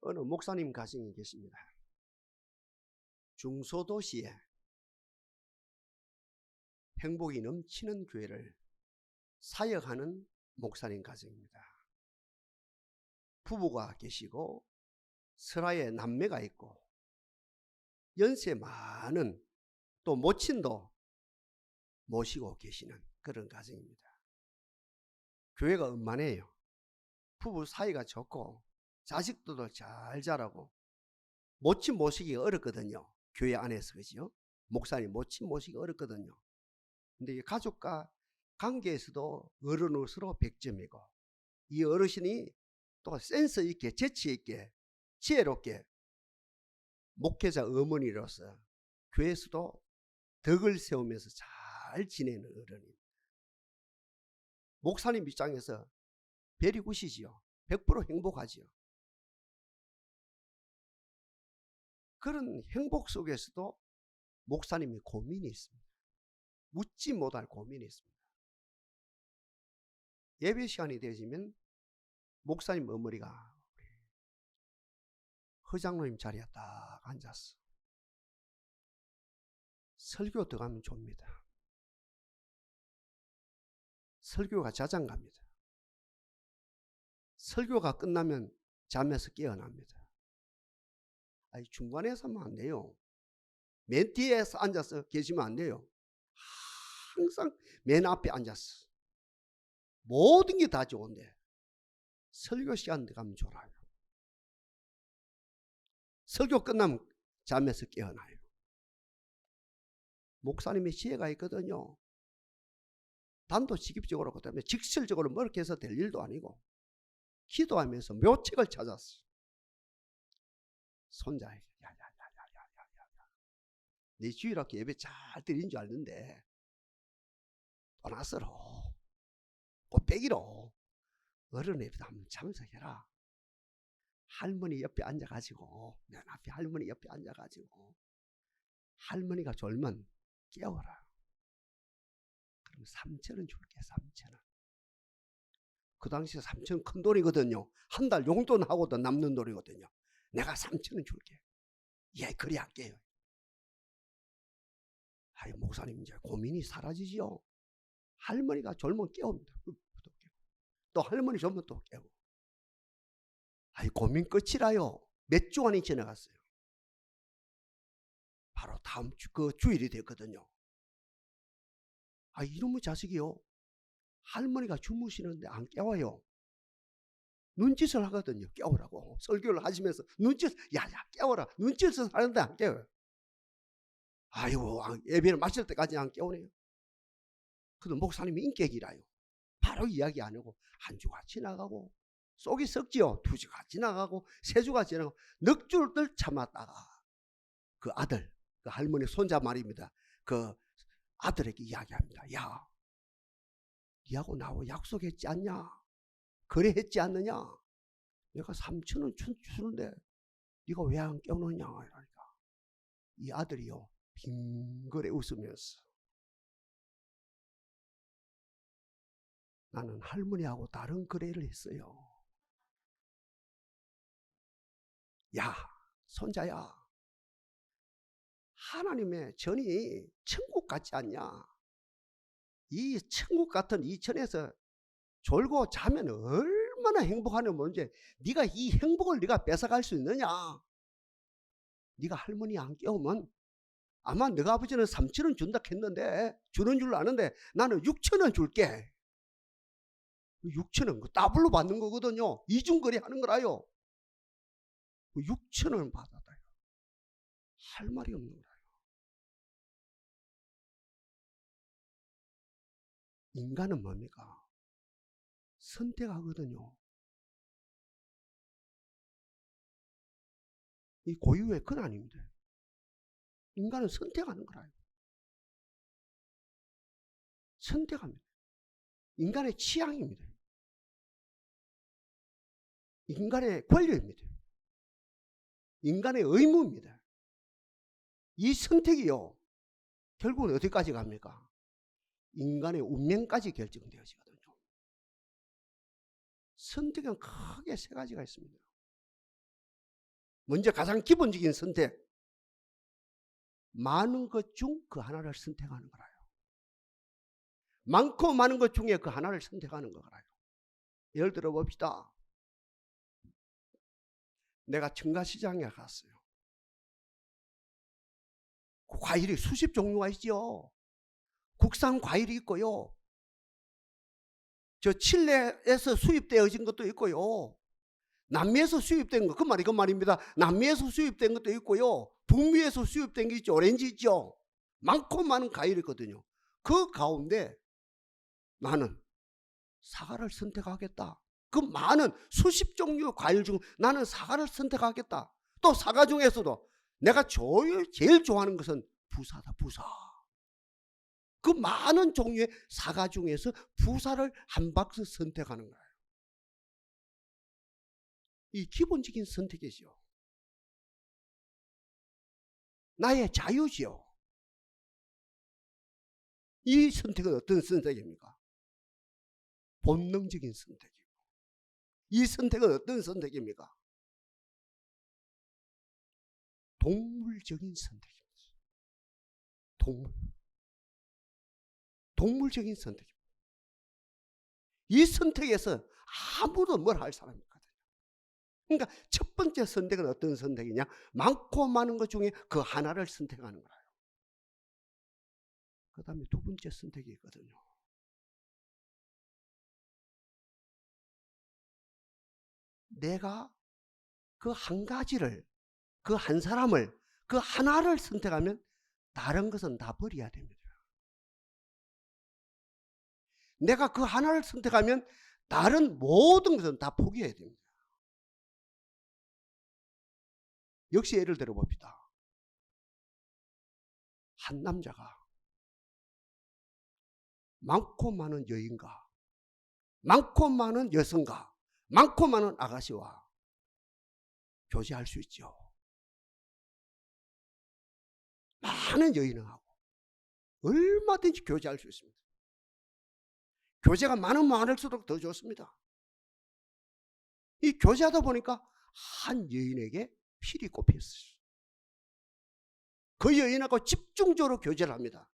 어느 목사님 가정이 계십니다. 중소도시에 행복이 넘치는 교회를 사역하는 목사님 가정입니다. 부부가 계시고 설화에 남매가 있고 연세 많은 또 모친도 모시고 계시는 그런 가정입니다. 교회가 음만해요. 부부 사이가 좋고 자식들도 잘 자라고 모친 모시기가 어렵거든요. 교회 안에서. 그죠? 목사님 모친 모시기가 어렵거든요. 근데 가족과 관계에서도 어른으로 100점이고 이 어르신이 또 센스 있게 재치 있게 지혜롭게 목회자 어머니로서 교회에서도 덕을 세우면서 잘 지내는 어른입니다. 목사님 입장에서 별이 굿이지요. 100% 행복하지요. 그런 행복 속에서도 목사님이 고민이 있습니다. 묻지 못할 고민이 있습니다. 예배 시간이 되어지면 목사님 어머니가 허장로님 자리에 딱 앉았어. 설교 들어가면 좁니다. 설교가 자장갑니다. 설교가 끝나면 잠에서 깨어납니다. 아니, 중간에서 하면 안 돼요. 맨 뒤에서 앉아서 계시면 안 돼요. 항상 맨 앞에 앉았어. 모든 게 다 좋은데 설교 시간 들어가면 졸아요. 설교 끝나면 잠에서 깨어나요. 목사님의 지혜가 있거든요. 단도직입적으로 그다음에 직설적으로 뭐렇게 해서 될 일도 아니고 기도하면서 묘책을 찾았어. 손자에게 야야야야야야야, 네 주일학교 예배 잘 드린 줄 알는데 도나스로 꽃배기로 어른 예배 한번 참석해라. 할머니 옆에 앉아가지고 내 앞에 할머니 옆에 앉아가지고 할머니가 졸면 깨워라. 그럼 3,000원 줄게. 3,000원. 그 당시에 3,000원 큰 돈이거든요. 한 달 용돈하고도 남는 돈이거든요. 내가 3,000원 줄게. 예, 그리 할게요. 아이, 목사님 이제 고민이 사라지지요. 할머니가 졸면 깨웁니다. 또 할머니 졸면 또 깨고. 아이, 고민 끝이라요. 몇 주간이 지나갔어요. 바로 다음 주 그 주일이 됐거든요. 아, 이놈의 자식이요. 할머니가 주무시는데 안 깨워요. 눈짓을 하거든요. 깨우라고. 설교를 하시면서 눈짓, 야야 깨워라. 눈짓을 하는데 안 깨워요. 아이고, 예배를 마칠 때까지 안 깨우네요. 그래도 목사님이 인격이라요. 바로 이야기 안 하고 한 주가 지나가고 속이 썩지요. 2주가 지나가고 3주가 지나가고 넉 줄을 참았다가 그 아들, 그 할머니 손자 말입니다. 그 아들에게 이야기합니다. 야, 니하고 나하고 약속했지 않냐? 거래했지 않느냐? 내가 3,000원 주는데 네가 왜 안 깨우느냐? 이러니까 이 아들이요, 빙그레 웃으면서 나는 할머니하고 다른 거래를 했어요. 야, 손자야, 하나님의 전이 천국 같지 않냐? 이 천국 같은 이 천에서 졸고 자면 얼마나 행복하냐 모르지. 네가 이 행복을 네가 뺏어갈 수 있느냐? 네가 할머니 안 깨우면 아마 너가 아버지는 3,000원 준다 했는데 주는 줄 아는데 나는 6,000원 줄게. 6,000원 그 더블로 받는 거거든요. 이중거래 하는 거라요. 6,000원 받았다요. 할 말이 없는 거라요. 인간은 뭡니까? 선택하거든요. 이 고유의 건 아닙니다. 인간은 선택하는 거라요. 선택합니다. 인간의 취향입니다. 인간의 권리입니다. 인간의 의무입니다. 이 선택이요, 결국은 어디까지 갑니까? 인간의 운명까지 결정되어지거든요. 선택은 크게 3가지가 있습니다. 먼저 가장 기본적인 선택. 많은 것 중 그 하나를 선택하는 거라요. 많고 많은 것 중에 그 하나를 선택하는 거라요. 예를 들어 봅시다. 내가 청가시장에 갔어요. 과일이 수십 종류가 있죠. 국산 과일이 있고요. 저 칠레에서 수입되어진 것도 있고요. 남미에서 수입된 거, 그 말입니다. 남미에서 수입된 것도 있고요. 북미에서 수입된 게 있죠. 오렌지 있죠. 많고 많은 과일이 있거든요. 그 가운데 나는 사과를 선택하겠다. 그 많은 수십 종류의 과일 중 나는 사과를 선택하겠다. 또 사과 중에서도 내가 제일 좋아하는 것은 부사다. 부사. 그 많은 종류의 사과 중에서 부사를 한 박스 선택하는 거예요. 이 기본적인 선택이죠. 나의 자유지요. 이 선택은 어떤 선택입니까? 본능적인 선택이고. 이 선택은 어떤 선택입니까? 동물적인 선택입니다. 동물적인 선택입니다. 이 선택에서 아무도 뭘 할 사람이 없거든요. 그러니까 첫 번째 선택은 어떤 선택이냐? 많고 많은 것 중에 그 하나를 선택하는 거예요. 그 다음에 두 번째 선택이 있거든요. 내가 그 한 가지를, 그 한 사람을, 그 하나를 선택하면 다른 것은 다 버려야 됩니다. 내가 그 하나를 선택하면 다른 모든 것은 다 포기해야 됩니다. 역시 예를 들어 봅시다. 한 남자가 많고 많은 여인과 많고 많은 여성과 많고 많은 아가씨와 교제할 수 있죠. 많은 여인하고 얼마든지 교제할 수 있습니다. 교제가 많으면 많을수록 더 좋습니다. 이 교제하다 보니까 한 여인에게 필이 꼽혔어요. 그 여인하고 집중적으로 교제를 합니다.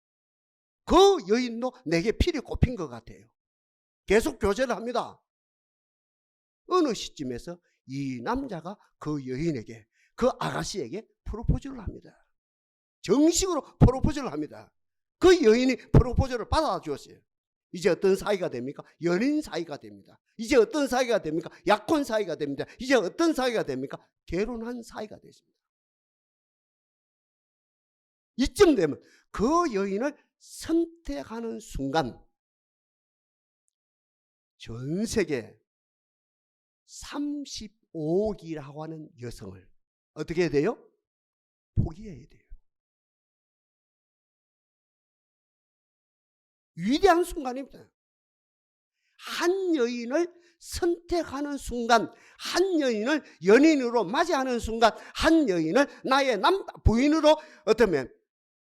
그 여인도 내게 필이 꼽힌 것 같아요. 계속 교제를 합니다. 어느 시점에서 이 남자가 그 여인에게, 그 아가씨에게 프로포즈를 합니다. 정식으로 프로포즈를 합니다. 그 여인이 프로포즈를 받아주었어요. 이제 어떤 사이가 됩니까? 연인 사이가 됩니다. 이제 어떤 사이가 됩니까? 약혼 사이가 됩니다. 이제 어떤 사이가 됩니까? 결혼한 사이가 되십니다. 이쯤 되면 그 여인을 선택하는 순간 전 세계 35억이라고 하는 여성을 어떻게 해야 돼요? 포기해야 돼요. 위대한 순간입니다. 한 여인을 선택하는 순간, 한 여인을 연인으로 맞이하는 순간, 한 여인을 나의 부인으로 어쩌면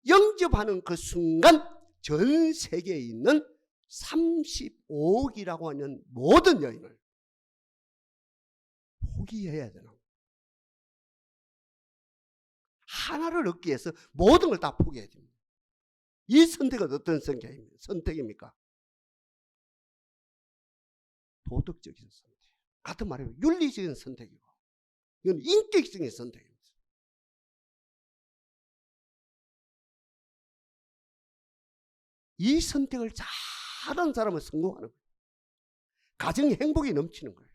영접하는 그 순간 전 세계에 있는 35억이라고 하는 모든 여인을 포기해야 되나? 하나를 얻기 위해서 모든 걸 다 포기해야 됩니다. 이 선택은 어떤 선택입니까? 도덕적인 선택. 같은 말이에요. 윤리적인 선택이고, 이건 인격적인 선택입니다. 이 선택을 잘하는 사람은 성공하는 거예요. 가정의 행복이 넘치는 거예요.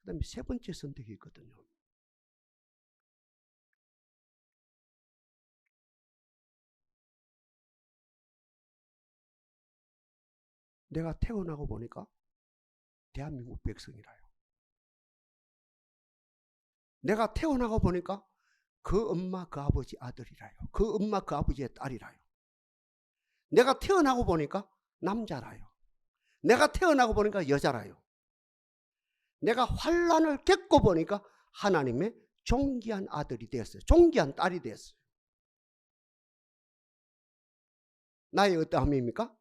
그 다음에 세 번째 선택이 있거든요. 내가 태어나고 보니까 대한민국 백성이라요. 내가 태어나고 보니까 그 엄마 그 아버지 아들이라요. 그 엄마 그 아버지의 딸이라요. 내가 태어나고 보니까 남자라요. 내가 태어나고 보니까 여자라요. 내가 환난을 겪고 보니까 하나님의 존귀한 아들이 되었어요. 존귀한 딸이 되었어요. 나의 어떠함입니까?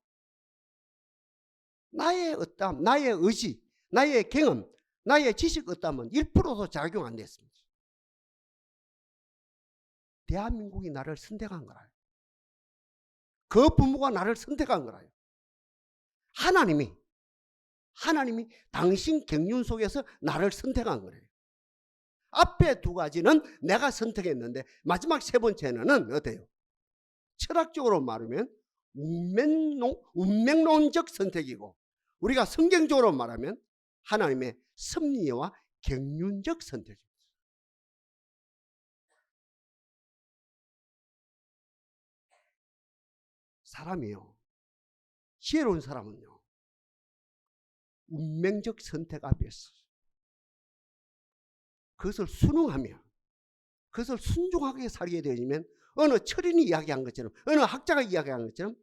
나의 어떠함, 나의 의지, 나의 경험, 나의 지식 없다면 1%도 작용 안 됐습니다. 대한민국이 나를 선택한 거라요. 그 부모가 나를 선택한 거라요. 하나님이 당신 경륜 속에서 나를 선택한 거예요. 앞에 두 가지는 내가 선택했는데 마지막 세 번째는 어때요? 철학적으로 말하면 운명론적 선택이고, 우리가 성경적으로 말하면 하나님의 섭리와 경륜적 선택입니다. 사람이요, 지혜로운 사람은요, 운명적 선택 앞에서 그것을 순응하며 그것을 순종하게 살게 되면 어느 철인이 이야기한 것처럼, 어느 학자가 이야기한 것처럼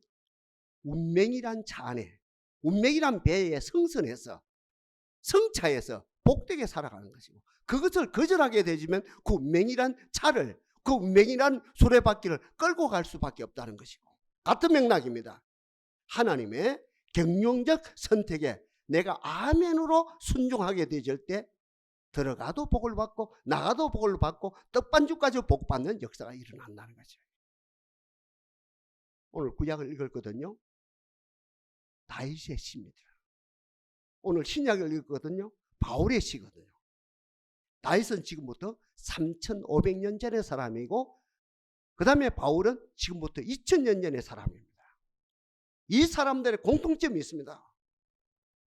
운명이란 차 안에, 운명이란 배에 성선해서 성차에서 복되게 살아가는 것이고, 그것을 거절하게 되면 그 운명이란 차를, 그 운명이란 수레바퀴를 끌고 갈 수밖에 없다는 것이고, 같은 맥락입니다. 하나님의 경륜적 선택에 내가 아멘으로 순종하게 되질 때 들어가도 복을 받고 나가도 복을 받고 떡반죽까지 복받는 역사가 일어난다는 거죠. 오늘 구약을 읽었거든요. 다윗의 시입니다. 오늘 신약을 읽었거든요. 바울의 시거든요. 다윗은 지금부터 3500년 전의 사람이고, 그 다음에 바울은 지금부터 2000년 전의 사람입니다. 이 사람들의 공통점이 있습니다.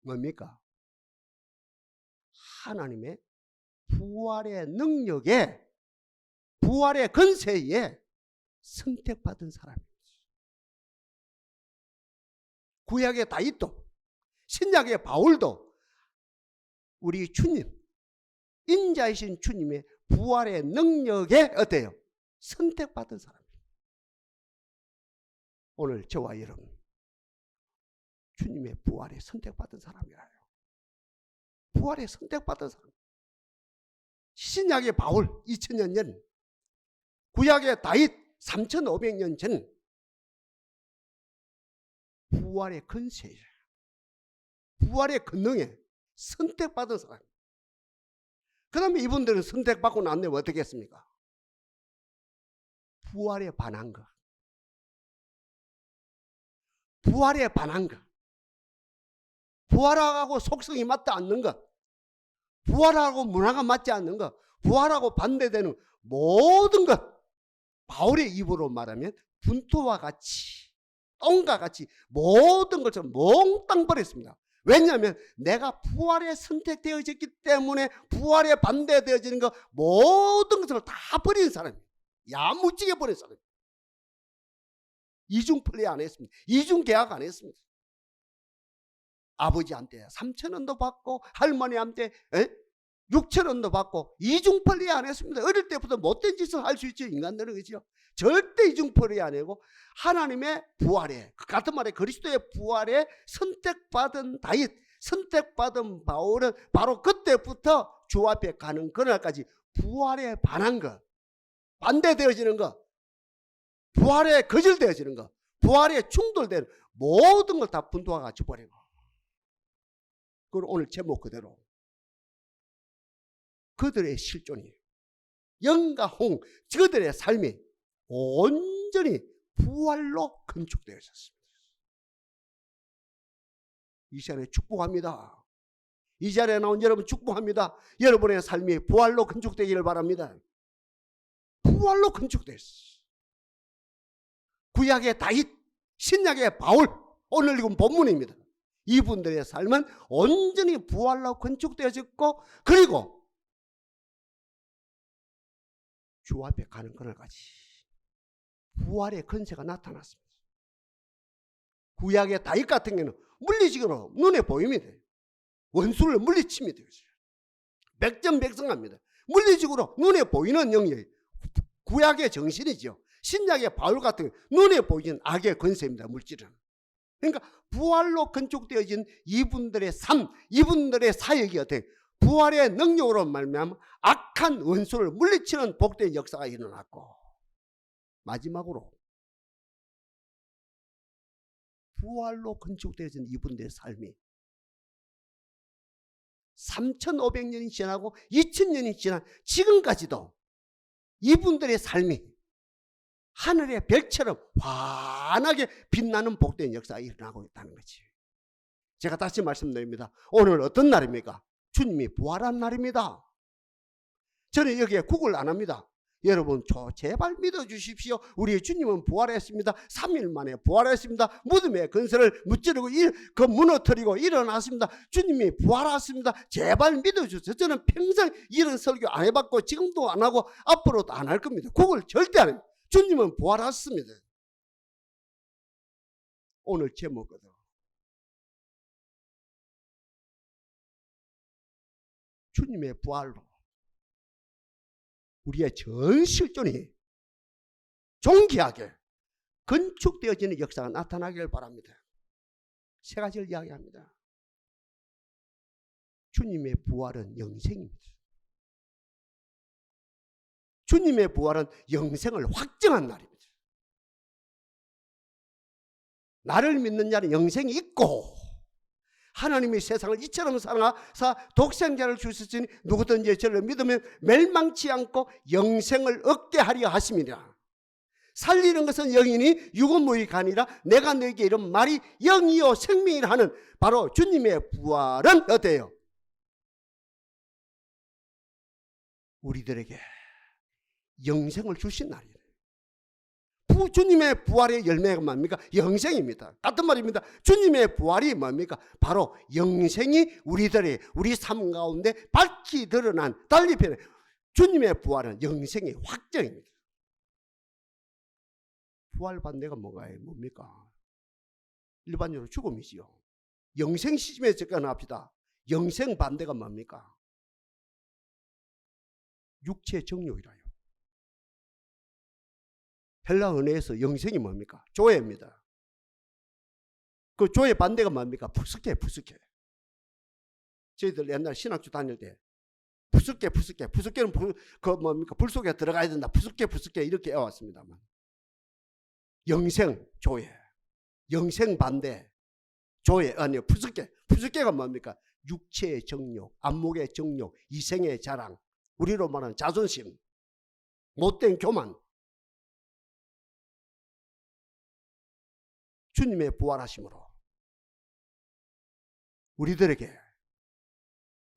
뭡니까? 하나님의 부활의 능력에, 부활의 권세에 선택받은 사람입니다. 구약의 다윗도 신약의 바울도 우리 주님, 인자이신 주님의 부활의 능력에 어때요? 선택받은 사람입니다. 오늘 저와 여러분, 주님의 부활에 선택받은 사람이라요. 부활에 선택받은 사람. 신약의 바울 2000년 전, 구약의 다윗 3500년 전, 부활의 권세에, 부활의 권능에 선택받은 사람. 그 다음에 이분들은 선택받고 난 다음에 어떻게 했습니까? 부활에 반한 것, 부활에 반한 것, 부활하고 속성이 맞지 않는 것, 부활하고 문화가 맞지 않는 것, 부활하고 반대되는 모든 것, 바울의 입으로 말하면 분토와 같이, 똥과 같이 모든 것을 몽땅 버렸습니다. 왜냐하면 내가 부활에 선택되어졌기 때문에 부활에 반대되어지는 것 모든 것을 다 버린 사람이에요. 야무지게 버린 사람이에요. 이중 플레이 안 했습니다. 이중 계약 안 했습니다. 아버지한테 3,000원도 받고 할머니한테 6,000원도 받고 이중 플레이 안 했습니다. 어릴 때부터 못된 짓을 할 수 있죠, 인간들은. 그죠? 절대 이중 플레이 안 하고 하나님의 부활에, 같은 말에 그리스도의 부활에 선택받은 다윗, 선택받은 바울은 바로 그때부터 주 앞에 가는 그날까지 부활에 반한 것, 반대되어지는 것, 부활에 거절되어지는 것, 부활에 충돌되는 모든 걸 다 분투와 같이 버리고, 그걸 오늘 제목 그대로 그들의 실존이, 영과 홍, 그들의 삶이 온전히 부활로 건축되어졌습니다. 이 시간에 축복합니다. 이 자리에 나온 여러분 축복합니다. 여러분의 삶이 부활로 건축되기를 바랍니다. 부활로 건축됐어. 구약의 다윗, 신약의 바울, 오늘 읽은 본문입니다. 이분들의 삶은 온전히 부활로 건축되어졌고, 그리고 주 앞에 가는 그날까지 부활의 권세가 나타났습니다. 구약의 다윗 같은 경우는 물리적으로 눈에 보입니다. 원수를 물리칩니다. 백전백승합니다. 물리적으로 눈에 보이는 영역, 구약의 정신이죠. 신약의 바울 같은 경우 눈에 보이는 악의 권세입니다. 물질은. 그러니까 부활로 건축되어진 이분들의 삶, 이분들의 사역이 어떻게 부활의 능력으로 말미암아 악한 원수를 물리치는 복된 역사가 일어났고, 마지막으로 부활로 건축되어진 이분들의 삶이 3,500년이 지나고 2,000년이 지난 지금까지도 이분들의 삶이 하늘의 별처럼 환하게 빛나는 복된 역사가 일어나고 있다는 거지. 제가 다시 말씀드립니다. 오늘 어떤 날입니까? 주님이 부활한 날입니다. 저는 여기에 구글 안 합니다. 여러분 제발 믿어주십시오. 우리 주님은 부활했습니다. 3일 만에 부활했습니다. 무덤의 건설을 무찌르고 그 무너뜨리고 일어났습니다. 주님이 부활했습니다. 제발 믿어주세요. 저는 평생 이런 설교 안 해봤고 지금도 안 하고 앞으로도 안 할 겁니다. 구글 절대 안 해요. 주님은 부활했습니다. 오늘 제목거든. 주님의 부활로 우리의 전 실존이 존귀하게 건축되어지는 역사가 나타나길 바랍니다. 세 가지를 이야기합니다. 주님의 부활은 영생입니다. 주님의 부활은 영생을 확정한 날입니다. 나를 믿는 자는 영생이 있고 하나님이 세상을 이처럼 사랑하사 독생자를 주셨으니 누구든지 저를 믿으면 멸망치 않고 영생을 얻게 하려 하심이라. 살리는 것은 영이니 육은 무익이 아니라 내가 너에게 이런 말이 영이요 생명이라 하는 바로 주님의 부활은 어때요? 우리들에게 영생을 주신 날이에요. 주님의 부활의 열매가 뭡니까? 영생입니다. 같은 말입니다. 주님의 부활이 뭡니까? 바로 영생이 우리 삶 가운데 밝히 드러난, 달리 표현해 주님의 부활은 영생의 확정입니다. 부활 반대가 뭡니까? 일반적으로 죽음이지요. 영생 시점에 접근합시다. 영생 반대가 뭡니까? 육체 정욕이라요. 헬라 언어에서 영생이 뭡니까? 조해입니다. 그 조해 반대가 뭡니까? 부스케. 저희들 옛날 신학교 다닐 때 부스케는 뭡니까? 불 속에 들어가야 된다. 부스케 이렇게 해왔습니다만. 영생 조해, 영생 반대 조해 아니요 부스케가 뭡니까? 육체의 정욕, 안목의 정욕, 이생의 자랑, 우리로 말하는 자존심, 못된 교만. 주님의 부활하심으로 우리들에게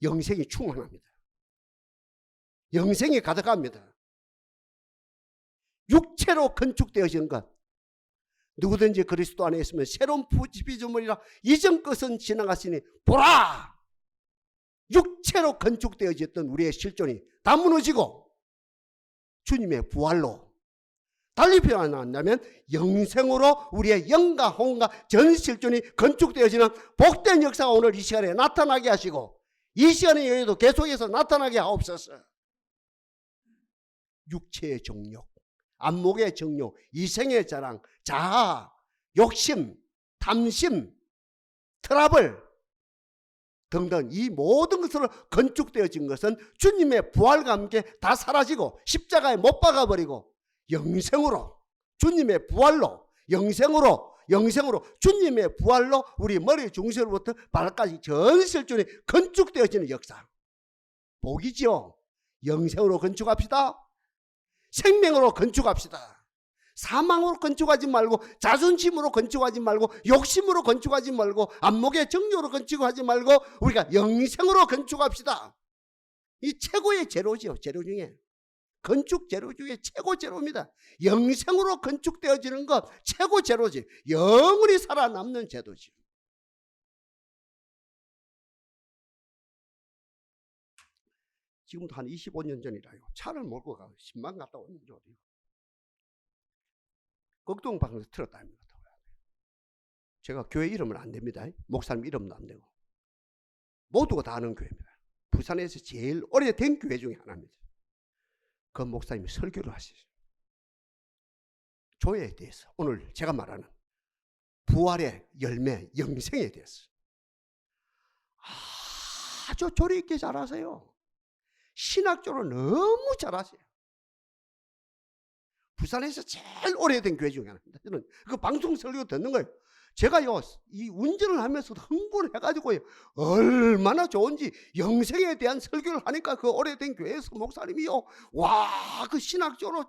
영생이 충만합니다. 영생이 가득합니다. 육체로 건축되어지는 것, 누구든지 그리스도 안에 있으면 새로운 피조물이라 이전 것은 지나갔으니 보라! 육체로 건축되어졌던 우리의 실존이 다 무너지고 주님의 부활로, 달리 표현한다면 영생으로 우리의 영과 혼과 전 실존이 건축되어지는 복된 역사가 오늘 이 시간에 나타나게 하시고 이 시간의 여유도 계속해서 나타나게 하옵소서. 육체의 정욕, 안목의 정욕, 이생의 자랑, 자아, 욕심, 탐심, 트러블 등등 이 모든 것으로 건축되어진 것은 주님의 부활과 함께 다 사라지고 십자가에 못 박아버리고 영생으로, 주님의 부활로, 영생으로 주님의 부활로 우리 머리 중심으로부터 발까지 전 실존이 건축되어지는 역사. 복이지요. 영생으로 건축합시다. 생명으로 건축합시다. 사망으로 건축하지 말고, 자존심으로 건축하지 말고, 욕심으로 건축하지 말고, 안목의 정욕으로 건축하지 말고 우리가 영생으로 건축합시다. 이 최고의 재료지요. 재료 중에 건축 재료 중에 최고 재료입니다. 영생으로 건축되어지는 것 최고 재료지. 영원히 살아남는 제도지. 지금도 한 25년 전이라요. 차를 몰고 가서 10만 갔다 오는 줄. 극동 방송에서 틀었다 합니다. 제가 교회 이름은 안 됩니다. 목사님 이름도 안 되고. 모두가 다 아는 교회입니다. 부산에서 제일 오래된 교회 중에 하나입니다. 그 목사님이 설교를 하시죠. 조회에 대해서 오늘 제가 말하는 부활의 열매, 영생에 대해서 아주 조리 있게 잘하세요. 신학적으로 너무 잘하세요. 부산에서 제일 오래된 교회 중에 하나입니다. 저는 그 방송 설교 듣는 거예요. 제가요, 이 운전을 하면서도 흥분을 해가지고요, 얼마나 좋은지 영생에 대한 설교를 하니까 그 오래된 교회에서 목사님이요, 와, 그 신학적으로,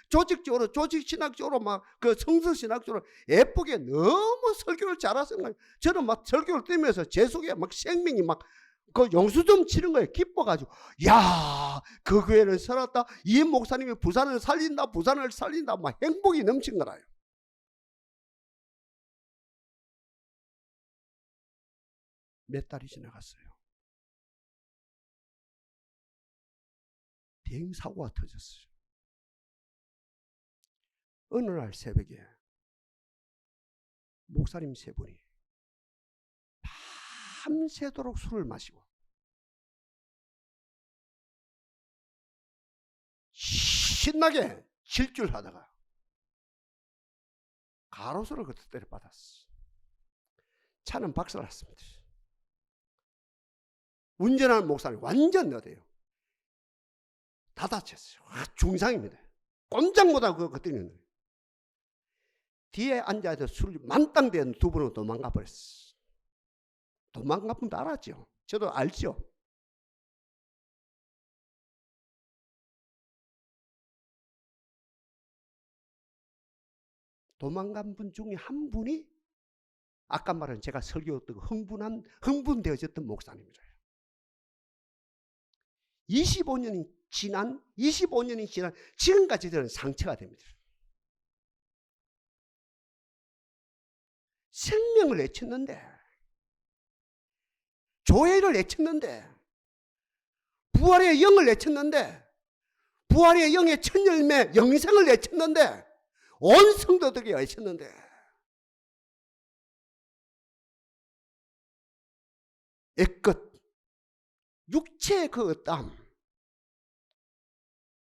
조직적으로, 조직신학적으로, 막 그 성서신학적으로 예쁘게 너무 설교를 잘하시는 거예요. 저는 막 설교를 들으면서 제 속에 막 생명이 막 그 용수점 치는 거예요. 기뻐가지고, 야, 그 교회를 살았다. 이 목사님이 부산을 살린다, 부산을 살린다, 막 행복이 넘친 거라요. 몇 달이 지나갔어요. 비행사고가 터졌어요. 어느 날 새벽에 목사님 세 분이 밤새도록 술을 마시고 신나게 질주하다가 가로수를 그때 때려받았어. 차는 박살났습니다. 운전하는 목사님 완전 너대요. 다 다쳤어요. 중상입니다. 꼼짝 못하고 그때는 뒤에 앉아서 술 만땅 된 두 분은 도망가 버렸어. 도망간 분도 알았죠. 저도 알죠. 도망간 분 중에 한 분이 아까 말한 제가 설교했던 흥분되어졌던 목사님이래요. 25년이 지난 지금까지 저는 상처가 됩니다. 생명을 내쳤는데, 교회를 내쳤는데, 부활의 영을 내쳤는데, 부활의 영의 첫 열매 영생을 내쳤는데, 온 성도들이 외쳤는데, 애껏 육체의 그 땀,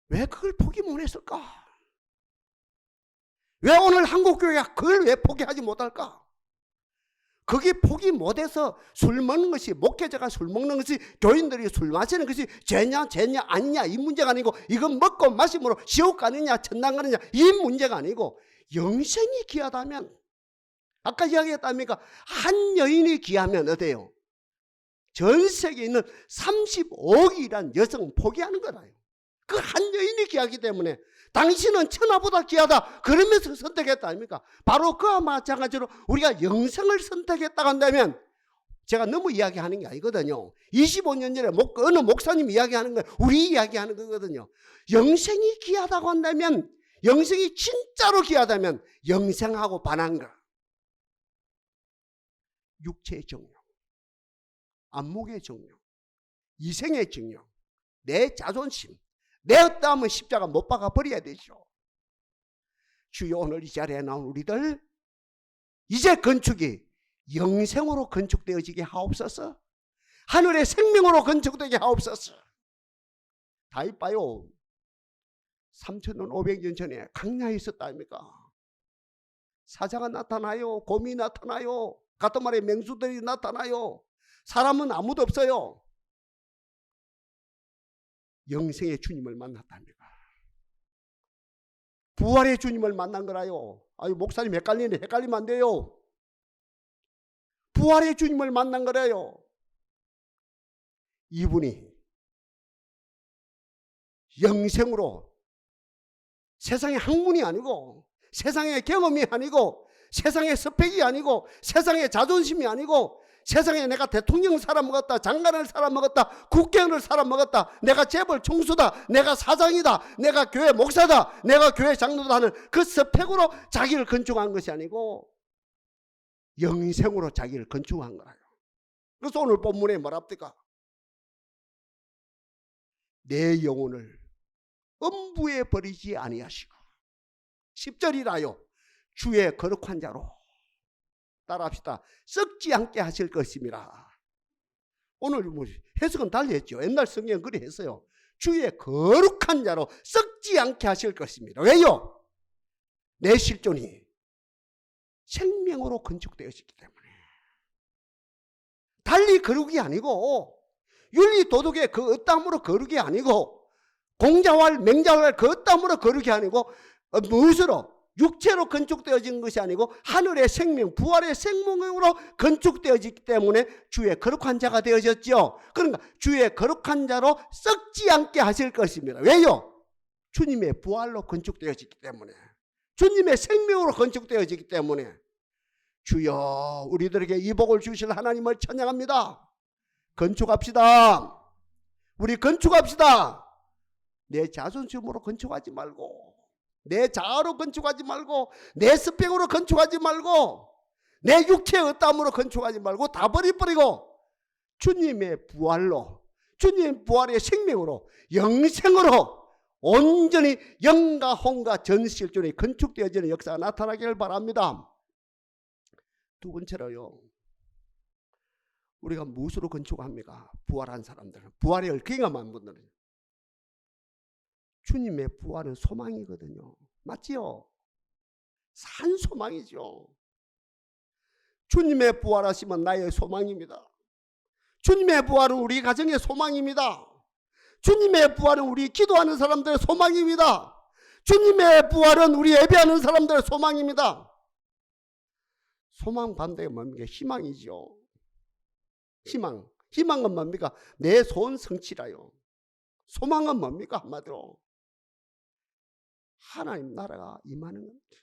왜 그걸 포기 못했을까? 왜 오늘 한국교회가 그걸 왜 포기하지 못할까? 그게 포기 못해서 술 먹는 것이, 목회자가 술 먹는 것이, 교인들이 술 마시는 것이 죄냐 아니냐 이 문제가 아니고, 이건 먹고 마심으로 지옥 가느냐 천당 가느냐 이 문제가 아니고, 영생이 귀하다면, 아까 이야기했답니까? 한 여인이 귀하면 어때요? 전 세계에 있는 35억이란 여성은 포기하는 거라요. 그 한 여인이 귀하기 때문에 당신은 천하보다 귀하다 그러면서 선택했다 아닙니까? 바로 그와 마찬가지로 우리가 영생을 선택했다고 한다면, 제가 너무 이야기하는 게 아니거든요. 25년 전에 어느 목사님 이야기하는 거예요. 우리 이야기하는 거거든요. 영생이 귀하다고 한다면, 영생이 진짜로 귀하다면 영생하고 반한 거, 육체의 정욕, 안목의 정욕, 이생의 정욕, 내 자존심, 내 어떠하면 십자가 못 박아 버려야 되죠. 주여, 오늘 이 자리에 나온 우리들 이제 건축이 영생으로 건축되어지게 하옵소서. 하늘의 생명으로 건축되게 하옵소서. 다 이봐요. 3,500년 전에 강야에 있었다 아닙니까? 사자가 나타나요. 곰이 나타나요. 같은 말에 맹수들이 나타나요. 사람은 아무도 없어요. 영생의 주님을 만났답니다. 부활의 주님을 만난 거라요. 아유, 목사님 헷갈리면 안 돼요. 부활의 주님을 만난 거라요. 이분이 영생으로, 세상의 학문이 아니고, 세상의 경험이 아니고, 세상의 스펙이 아니고, 세상의 자존심이 아니고, 세상에 내가 대통령 살아먹었다, 장관을 살아먹었다, 국회의원을 살아먹었다, 내가 재벌 총수다, 내가 사장이다, 내가 교회 목사다, 내가 교회 장로다 하는 그 스펙으로 자기를 건축한 것이 아니고 영생으로 자기를 건축한 거라요. 그래서 오늘 본문에 뭐랍니까? 내 영혼을 음부에 버리지 아니하시고, 10절이라요. 주의 거룩한 자로, 따라합시다, 썩지 않게 하실 것입니다. 오늘 뭐 해석은 달리했죠. 옛날 성경은 그래 했어요. 주의 거룩한 자로 썩지 않게 하실 것입니다. 왜요? 내 실존이 생명으로 건축되었기 때문에. 달리 거룩이 아니고, 윤리 도덕의 그 어떠함으로 거룩이 아니고, 공자왈 맹자왈 그 어떠함으로 거룩이 아니고, 무엇으로? 육체로 건축되어진 것이 아니고 하늘의 생명, 부활의 생명으로 건축되어졌기 때문에 주의 거룩한 자가 되어졌죠. 그러니까 주의 거룩한 자로 썩지 않게 하실 것입니다. 왜요? 주님의 부활로 건축되어졌기 때문에, 주님의 생명으로 건축되어졌기 때문에. 주여, 우리들에게 이 복을 주실 하나님을 찬양합니다. 건축합시다. 우리 건축합시다. 내 자존심으로 건축하지 말고, 내 자아로 건축하지 말고, 내 스펙으로 건축하지 말고, 내 육체의 어떠함으로 건축하지 말고 다 버리고 주님의 부활로, 주님의 부활의 생명으로, 영생으로 온전히 영과 혼과 전실존이 건축되어지는 역사가 나타나기를 바랍니다. 두 번째로요, 우리가 무엇으로 건축합니까? 부활한 사람들은, 부활을 경험한 분들은 주님의 부활은 소망이거든요. 맞지요? 산 소망이죠. 주님의 부활하시면 나의 소망입니다. 주님의 부활은 우리 가정의 소망입니다. 주님의 부활은 우리 기도하는 사람들의 소망입니다. 주님의 부활은 우리 예배하는 사람들의 소망입니다. 소망 반대가 뭡니까? 희망이죠. 희망은 뭡니까? 내 소원 성취라요. 소망은 뭡니까? 한마디로 하나님 나라가 임하는 겁니다.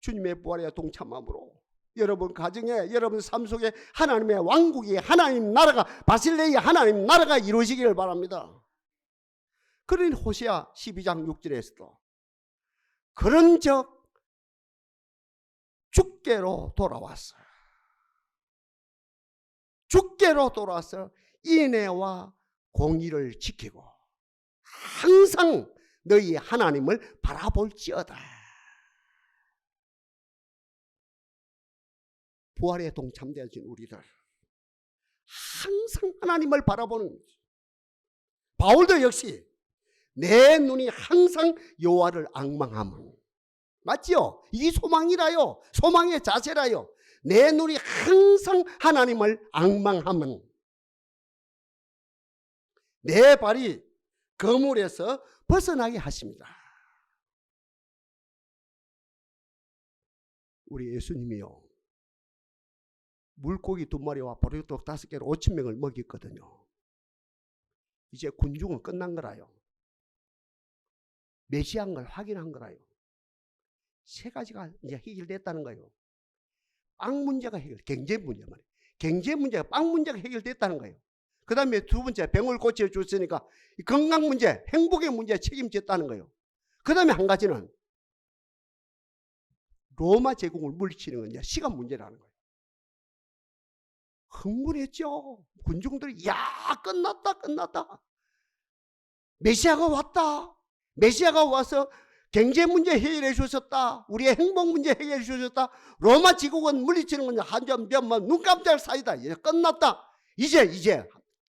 주님의 부활에 동참함으로 여러분 가정에, 여러분 삶 속에 하나님의 왕국이, 하나님 나라가, 바실레의 하나님 나라가 이루어지기를 바랍니다. 그러니 호세아 12장 6절에서도 그런즉 주께로 돌아왔어요. 주께로 돌아와서 인애와 공의를 지키고 항상 너희 하나님을 바라볼지어다. 부활에 동참되어진 우리들 항상 하나님을 바라보는 거죠. 바울도 역시 내 눈이 항상 여호와를 앙망함은, 맞죠? 이 소망이라요. 소망의 자세라요. 내 눈이 항상 하나님을 앙망함은 내 발이 거물에서 벗어나게 하십니다. 우리 예수님이요, 물고기 2마리와 보리떡 5개로 5,000명을 먹였거든요. 이제 군중은 끝난 거라요. 메시아인 걸 확인한 거라요. 3가지가 이제 해결됐다는 거예요. 빵 문제가 경제 문제 말이에요. 경제 문제가, 빵 문제가 해결됐다는 거예요. 그 다음에 2번째, 병을 고쳐줬으니까 건강 문제, 행복의 문제에 책임졌다는 거예요. 그 다음에 한 가지는 로마 제국을 물리치는 건 이제 시간 문제라는 거예요. 흥분했죠. 군중들이 야, 끝났다. 메시아가 왔다. 메시아가 와서 경제 문제 해결해 주셨다. 우리의 행복 문제 해결해 주셨다. 로마 제국은 물리치는 건 한점 눈 깜짝 사이다. 이제 끝났다. 이제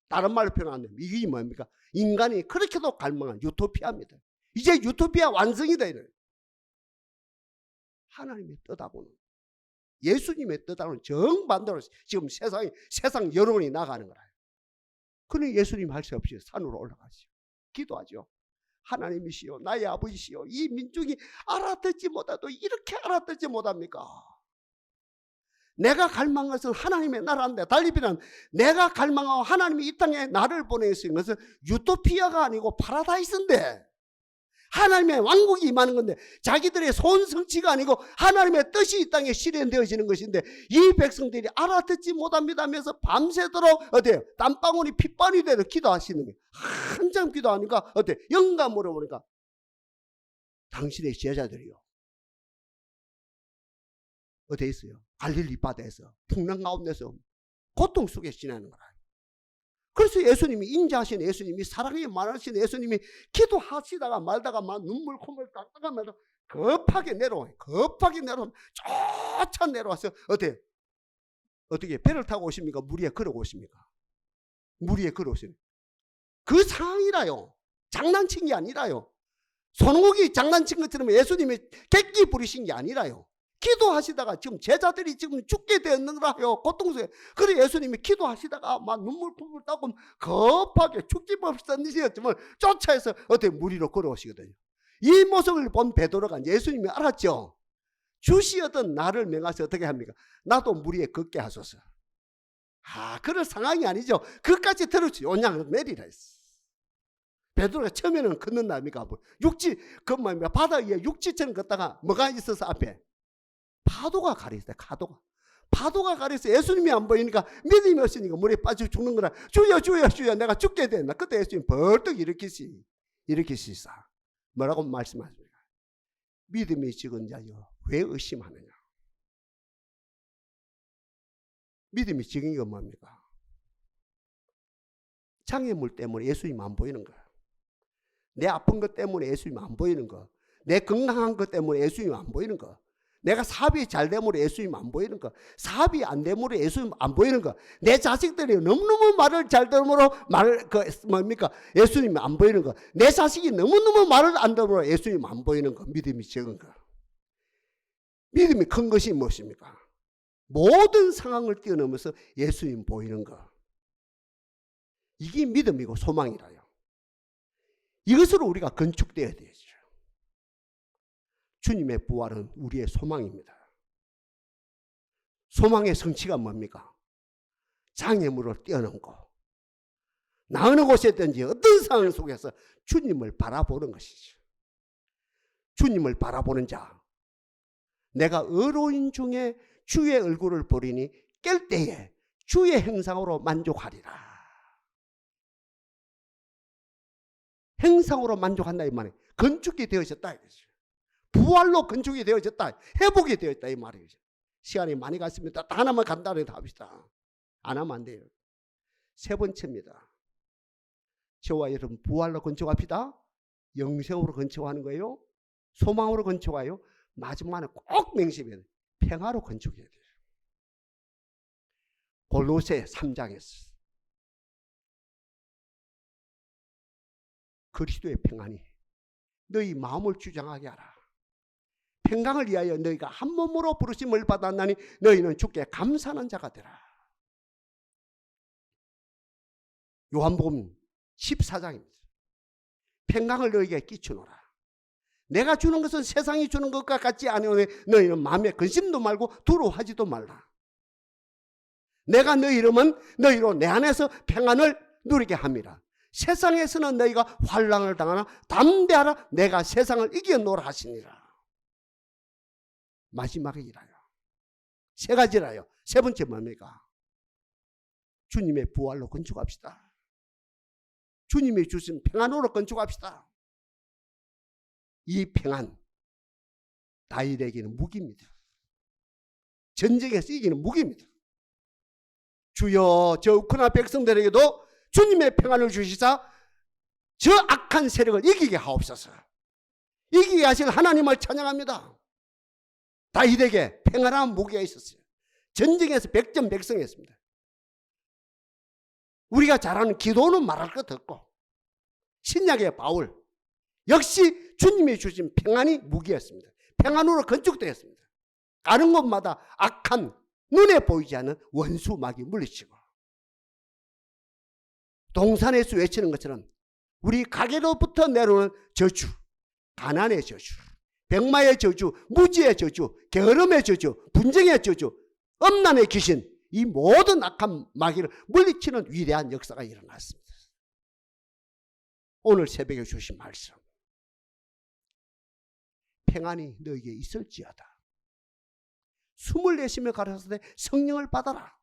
다른 말로 표현하면 이게 뭡니까? 인간이 그렇게도 갈망한 유토피아입니다. 이제 유토피아 완성이다. 이래. 하나님의 뜻하고는, 예수님의 뜻하고는 정반대로 지금 세상 여론이 나가는 거라요. 그러니 예수님 할 수 없이 산으로 올라가시죠. 기도하죠. 하나님이시여, 나의 아버지시여, 이 민중이 알아듣지 못해도 이렇게 알아듣지 못합니까? 내가 갈망한 것은 하나님의 나라인데, 달리비는 내가 갈망하고 하나님이 이 땅에 나를 보내신 것은 유토피아가 아니고 파라다이스인데, 하나님의 왕국이 임하는 건데, 자기들의 소원 성취가 아니고 하나님의 뜻이 이 땅에 실현되어지는 것인데, 이 백성들이 알아듣지 못합니다면서 밤새도록 어때요? 땀방울이 핏방울이 되도록 기도하시는 거예요. 한참 기도하니까 어때요? 영감으로 보니까 당신의 제자들이요, 어디에 있어요? 갈릴리 바다에서 풍랑 가운데서 고통 속에 지내는 거라. 그래서 예수님이, 인자하신 예수님이, 사랑이 많으신 예수님이 기도하시다가 말다가 막 눈물 콧물 닦아가면서 급하게 내려와요. 쫓아 내려와서 어떻게 배를 타고 오십니까? 물 위에 걸어 오십니까? 물 위에 걸어 오십니까? 그 상황이라요. 장난친 게 아니라요. 손오공이 장난친 것처럼 예수님이 객기 부리신 게 아니라요. 기도하시다가 지금 제자들이 지금 죽게 되었는가요? 고통스러워요. 그래 예수님이 기도하시다가 막 눈물 뿜뿜 닦고 급하게 죽기 법을 던지셨지만 쫓아해서 물 위로 걸어오시거든요. 이 모습을 본 베드로가 예수님이 알았죠. 주시었던 나를 명하셔 어떻게 합니까? 나도 물 위에 걷게 하소서. 그런 상황이 아니죠. 그까지 들었지. 온양을 내리라 했어. 베드로가 처음에는 걷는답니까? 육지, 바다 위에 육지처럼 걷다가 뭐가 있어서 앞에? 파도가 가려있어요. 파도가 가려서 예수님이 안 보이니까 믿음이 없으니까 물에 빠져 죽는 거라. 주여 주여 주여 내가 죽게 된다. 그때 예수님 벌떡 일으키시사 뭐라고 말씀하십니까? 믿음이 적은 자여 왜 의심하느냐. 믿음이 적은 건 뭡니까? 장애물 때문에 예수님 안 보이는 거야. 내 아픈 것 때문에 예수님 안 보이는 거. 내 건강한 것 때문에 예수님 안 보이는 거. 내가 사업이 잘 되므로 예수님 안 보이는 거. 사업이 안 되므로 예수님 안 보이는 거. 내 자식들이 너무너무 말을 잘 들으므로 예수님 안 보이는 거. 내 자식이 너무너무 말을 안 들으므로 예수님 안 보이는 거. 믿음이 적은 거. 믿음이 큰 것이 무엇입니까? 모든 상황을 뛰어넘어서 예수님 보이는 거. 이게 믿음이고 소망이라요. 이것으로 우리가 건축되어야 되죠. 주님의 부활은 우리의 소망입니다. 소망의 성취가 뭡니까? 장애물을 뛰어넘고 나 어느 곳에 있든지 어떤 상황 속에서 주님을 바라보는 것이죠. 주님을 바라보는 자. 내가 의로인 중에 주의 얼굴을 보리니 깰 때에 주의 형상으로 만족하리라. 형상으로 만족한다 이 말이에요. 건축이 되어졌다 이거죠. 부활로 건축이 되어졌다. 회복이 되었다 이 말이죠. 시간이 많이 갔습니다. 하나만 간단하게 합시다. 안 하면 안 돼요. 세 번째입니다. 저와 여러분 부활로 건축합시다. 영생으로 건축하는 거예요. 소망으로 건축해요. 마지막에 꼭 명심해야 돼요. 평화로 건축해야 돼요. 골로새 3장에서 그리스도의 평안이 너희 마음을 주장하게 하라. 평강을 위하여 너희가 한 몸으로 부르심을 받았나니 너희는 주께 감사하는 자가 되라. 요한복음 14장입니다. 평강을 너희에게 끼쳐놓으라. 내가 주는 것은 세상이 주는 것과 같지 아니오니 너희는 마음에 근심도 말고 두려워하지도 말라. 내가 너희 이름은 너희로 내 안에서 평안을 누리게 함이라. 세상에서는 너희가 환난을 당하나 담대하라. 내가 세상을 이겨놓으라 하시니라. 마지막에 일하여 세 가지라요. 세 번째 뭡니까? 주님의 부활로 건축합시다. 주님이 주신 평안으로 건축합시다. 이 평안 다윗에게는 무기입니다. 전쟁에서 이기는 무기입니다. 주여 저 우크라이나 백성들에게도 주님의 평안을 주시사 저 악한 세력을 이기게 하옵소서. 이기게 하신 하나님을 찬양합니다. 다윗에게 평안한 무기가 있었어요. 전쟁에서 백전백승했습니다. 우리가 잘 아는 기도는 말할 것 없고 신약의 바울 역시 주님이 주신 평안이 무기였습니다. 평안으로 건축되었습니다. 가는 곳마다 악한 눈에 보이지 않는 원수 마귀 물리치고 동산에서 외치는 것처럼 우리 가게로부터 내려오는 저주, 가난의 저주, 병마의 저주, 무지의 저주, 게으름의 저주, 분쟁의 저주, 엄난의 귀신, 이 모든 악한 마귀를 물리치는 위대한 역사가 일어났습니다. 오늘 새벽에 주신 말씀, 평안이 너에게 있을지어다. 숨을 내쉬며 가라사대 성령을 받아라.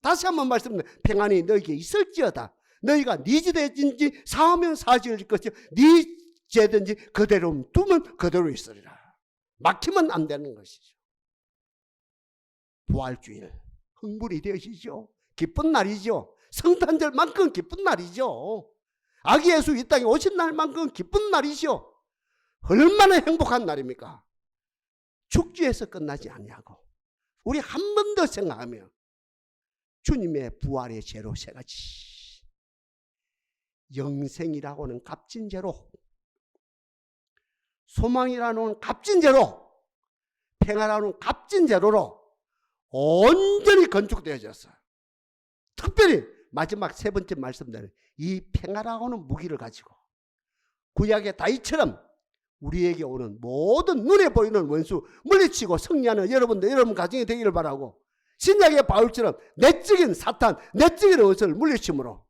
다시 한번 말씀드립니다. 평안이 너에게 있을지어다. 너희가 네 죄든지 사하면 사지을 것이요 네 죄든지 그대로 두면 그대로 있으리라. 막히면 안 되는 것이죠. 부활주일 흥분이 되시죠. 기쁜 날이죠. 성탄절만큼 기쁜 날이죠. 아기 예수 이 땅에 오신 날만큼 기쁜 날이죠. 얼마나 행복한 날입니까? 축제에서 끝나지 아니하고 우리 한 번 더 생각하며 주님의 부활의 제로 세 가지. 영생이라고는 값진 제로, 소망이라는 값진 제로, 평화라는 값진 제로로 온전히 건축되어졌어요. 특별히 마지막 세 번째 말씀대로 이 평화라고는 무기를 가지고 구약의 다윗처럼 우리에게 오는 모든 눈에 보이는 원수 물리치고 승리하는 여러분 가정이 되기를 바라고, 신약의 바울처럼 내적인 사탄, 내적인 원수를 물리침으로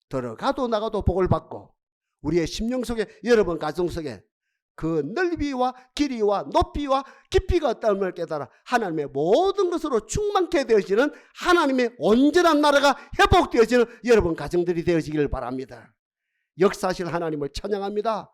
들어가도 나가도 복을 받고, 우리의 심령 속에, 여러분 가정 속에 그 넓이와 길이와 높이와 깊이가 어떠함을 깨달아 하나님의 모든 것으로 충만케 되어지는 하나님의 온전한 나라가 회복되어지는 여러분 가정들이 되어지기를 바랍니다. 역사하실 하나님을 찬양합니다.